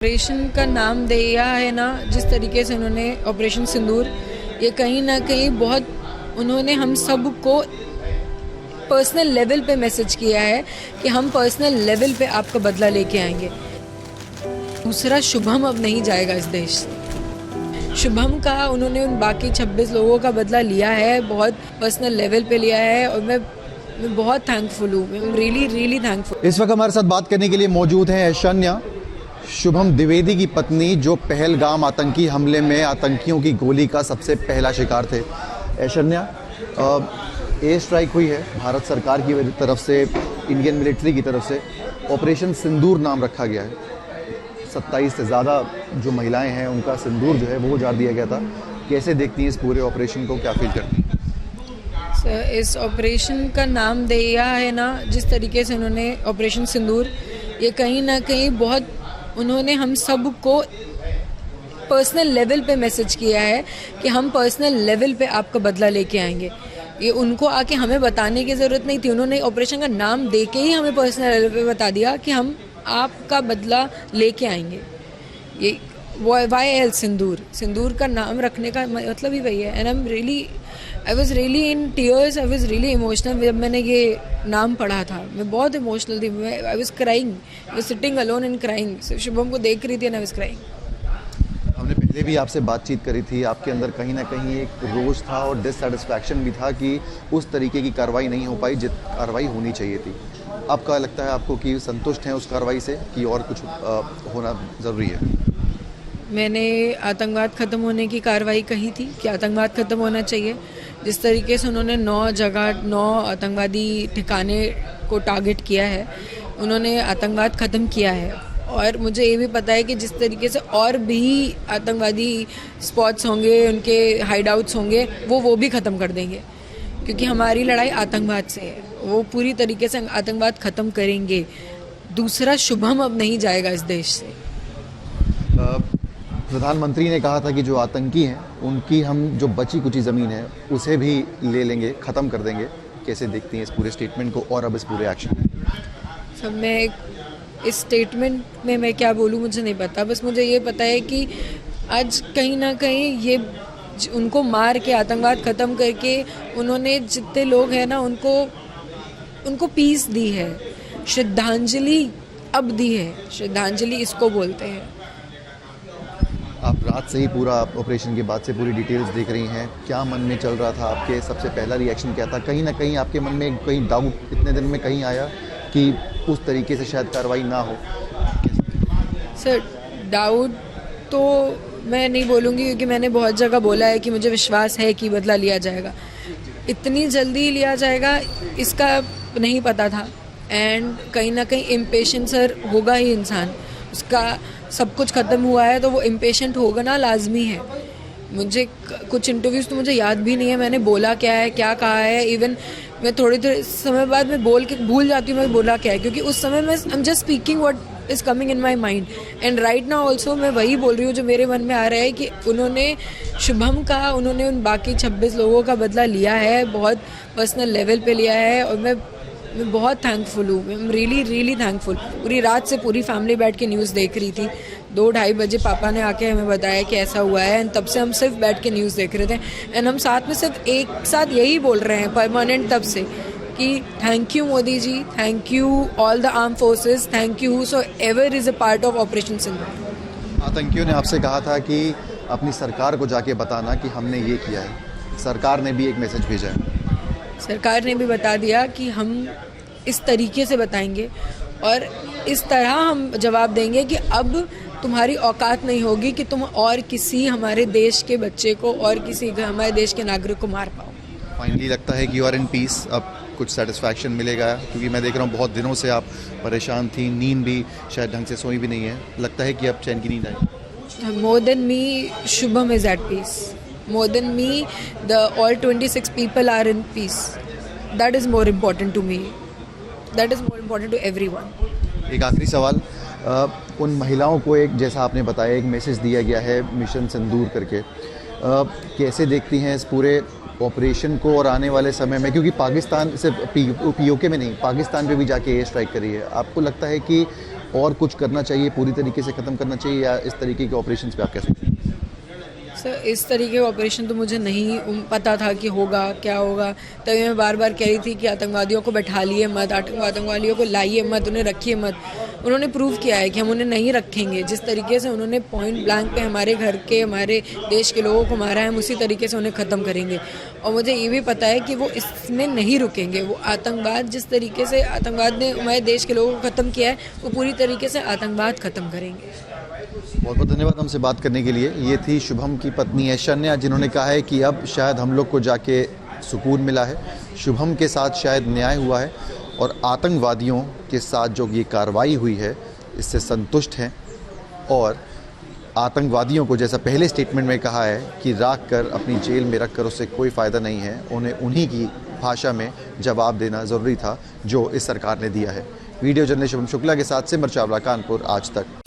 Operation का नाम दिया है ना, जिस तरीके से उन्होंने ऑपरेशन सिंदूर, ये कहीं ना कहीं बहुत उन्होंने हम सबको पर्सनल लेवल पे मैसेज किया है कि हम पर्सनल लेवल पे आपका बदला लेके आएंगे। दूसरा, शुभम अब नहीं जाएगा इस देश से। शुभम का उन्होंने उन बाकी 26 लोगों का बदला लिया है, बहुत पर्सनल लेवल पे लिया है और मैं बहुत थैंकफुल हूँ। मैं रियली थैंकफुल। इस वक्त हमारे साथ बात करने के लिए मौजूद हैं ऐशन्या, शुभम द्विवेदी की पत्नी, जो पहलगाम आतंकी हमले में आतंकियों की गोली का सबसे पहला शिकार थे। ऐशन्या, एयर स्ट्राइक हुई है भारत सरकार की तरफ से, इंडियन मिलिट्री की तरफ से, ऑपरेशन सिंदूर नाम रखा गया है। 27 से ज़्यादा जो महिलाएं हैं उनका सिंदूर जो है वो उजाड़ दिया गया था। कैसे देखती हैं इस पूरे ऑपरेशन को, क्या फील करती हैं? सर, इस ऑपरेशन का नाम दिया है ना, जिस तरीके से उन्होंने ऑपरेशन सिंदूर, ये कहीं ना कहीं बहुत उन्होंने हम सबको पर्सनल लेवल पे मैसेज किया है कि हम पर्सनल लेवल पे आपका बदला लेके आएंगे। ये उनको आके हमें बताने की ज़रूरत नहीं थी, उन्होंने ऑपरेशन का नाम दे के ही हमें पर्सनल लेवल पे बता दिया कि हम आपका बदला लेके आएंगे। ये YL सिंदूर का नाम रखने का मतलब ही वही है। And I was really in tears, I was really emotional जब मैंने ये नाम पढ़ा था। मैं बहुत इमोशनल थी, I was crying, I was sitting alone and crying. Shubham को देख रही थी एंड आई वाज क्राइंग। हमने पहले भी आपसे बातचीत करी थी, आपके अंदर कहीं ना कहीं एक रोष था और डिससेटिस्फैक्शन भी था कि उस तरीके की कार्रवाई नहीं हो पाई जित कार्रवाई होनी चाहिए थी। अब क्या लगता है आपको कि संतुष्ट हैं उस कार्रवाई से कि और कुछ होना ज़रूरी है? मैंने आतंकवाद ख़त्म होने की कार्रवाई कही थी कि आतंकवाद ख़त्म होना चाहिए। जिस तरीके से उन्होंने 9 आतंकवादी ठिकाने को टारगेट किया है, उन्होंने आतंकवाद ख़त्म किया है। और मुझे ये भी पता है कि जिस तरीके से और भी आतंकवादी स्पॉट्स होंगे, उनके हाइडआउट्स होंगे, वो भी ख़त्म कर देंगे, क्योंकि हमारी लड़ाई आतंकवाद से है। वो पूरी तरीके से आतंकवाद ख़त्म करेंगे। दूसरा, शुभम अब नहीं जाएगा इस देश से। प्रधानमंत्री ने कहा था कि जो आतंकी हैं उनकी हम जो बची कुची ज़मीन है उसे भी ले लेंगे, ख़त्म कर देंगे। कैसे देखती हैं इस पूरे स्टेटमेंट को और अब इस पूरे एक्शन में? सब मैं इस स्टेटमेंट में मैं क्या बोलूँ मुझे नहीं पता। बस मुझे ये पता है कि आज कहीं ना कहीं ये उनको मार के आतंकवाद ख़त्म करके उन्होंने जितने लोग हैं ना उनको पीस दी है, श्रद्धांजलि अब दी है। श्रद्धांजलि इसको बोलते हैं। आप रात से ही पूरा ऑपरेशन के बाद से पूरी डिटेल्स देख रही हैं, क्या मन में चल रहा था आपके? सबसे पहला रिएक्शन क्या था? कहीं ना कहीं आपके मन में कहीं डाउट इतने दिन में कहीं आया कि उस तरीके से शायद कार्रवाई ना हो? सर, डाउट तो मैं नहीं बोलूँगी, क्योंकि मैंने बहुत जगह बोला है कि मुझे विश्वास है कि बदला लिया जाएगा। इतनी जल्दी लिया जाएगा इसका नहीं पता था। एंड कहीं ना कहीं इम्पेशेंट सर होगा ही इंसान, उसका सब कुछ ख़त्म हुआ है तो वो इम्पेशेंट होगा ना, लाजमी है। मुझे कुछ इंटरव्यूज़ तो मुझे याद भी नहीं है मैंने बोला क्या है, क्या कहा है। इवन मैं थोड़ी देर समय बाद मैं बोल के भूल जाती हूँ मैं बोला क्या है, क्योंकि उस समय मैं I am just speaking what is coming in my mind. And right now also मैं वही बोल रही हूँ जो मेरे मन में आ रहा है कि उन्होंने उन बाकी 26 लोगों का बदला लिया है, बहुत पर्सनल लेवल पे लिया है। और मैं बहुत थैंकफुल हूँ। मैं रियली थैंकफुल। पूरी रात से पूरी फैमिली बैठ के न्यूज़ देख रही थी। 2-2:30 बजे पापा ने आके हमें बताया कि ऐसा हुआ है। एंड तब से हम सिर्फ बैठ के न्यूज़ देख रहे थे। एंड हम साथ में सिर्फ एक साथ यही बोल रहे हैं परमानेंट तब से कि thank you Modi ji, thank you all the arm forces, thank you so ever is a part of operation Sindoor. आतंकियों ने आपसे कहा था कि अपनी सरकार को जाके बताना कि हमने ये किया है। सरकार ने भी एक मैसेज भेजा है। सरकार ने भी बता दिया कि हम इस तरीके से बताएंगे और इस तरह हम जवाब देंगे कि अब तुम्हारी औकात नहीं होगी कि तुम और किसी हमारे देश के बच्चे को और किसी हमारे देश के नागरिक को मार पाओ। फाइनली लगता है कि यू आर इन पीस, अब कुछ सेटिस्फैक्शन मिलेगा? क्योंकि मैं देख रहा हूँ बहुत दिनों से आप परेशान थी, नींद भी शायद ढंग से सोई भी नहीं है। लगता है कि अब चैन की नींद आई? More than me, Shubham is at peace. More than me, the all 26 people are in peace. That is more important to me, that is more important to everyone. एक आखिरी सवाल, उन महिलाओं को एक, जैसा आपने बताया, एक मैसेज दिया गया है मिशन सिंदूर करके, कैसे देखती हैं इस पूरे ऑपरेशन को और आने वाले समय में? क्योंकि पाकिस्तान सिर्फ POK में नहीं, पाकिस्तान पे भी जाके एयर स्ट्राइक करी है। आपको लगता है कि और कुछ करना चाहिए, पूरी तरीके से ख़त्म करना चाहिए, या इस तरीके के ऑपरेशंस पे आप क्या सोचते हैं? सर इस तरीके का ऑपरेशन तो मुझे नहीं पता था कि होगा क्या होगा, तभी मैं बार बार कह रही थी कि आतंकवादियों को बैठालिए मत, आतंकवादियों को लाइए मत, उन्हें रखिए मत। उन्होंने प्रूव किया है कि हम उन्हें नहीं रखेंगे। जिस तरीके से उन्होंने पॉइंट ब्लैंक पे हमारे घर के, हमारे देश के लोगों को मारा है, हम उसी तरीके से उन्हें ख़त्म करेंगे। और मुझे ये भी पता है कि वो इसमें नहीं रुकेंगे। वो आतंकवाद, जिस तरीके से आतंकवाद ने हमारे देश के लोगों को ख़त्म किया है, वो पूरी तरीके से आतंकवाद ख़त्म करेंगे। बहुत बहुत धन्यवाद हमसे बात करने के लिए। ये थी शुभम की पत्नी ऐशन्या, जिन्होंने कहा है कि अब शायद हम लोग को जाके सुकून मिला है, शुभम के साथ शायद न्याय हुआ है और आतंकवादियों के साथ जो ये कार्रवाई हुई है इससे संतुष्ट हैं। और आतंकवादियों को, जैसा पहले स्टेटमेंट में कहा है कि राख कर अपनी जेल में रख कर उससे कोई फ़ायदा नहीं है, उन्हें उन्हीं की भाषा में जवाब देना ज़रूरी था जो इस सरकार ने दिया है। वीडियो जर्नलिस्ट शुभम शुक्ला के साथ सिमर चावला, कानपुर आज तक।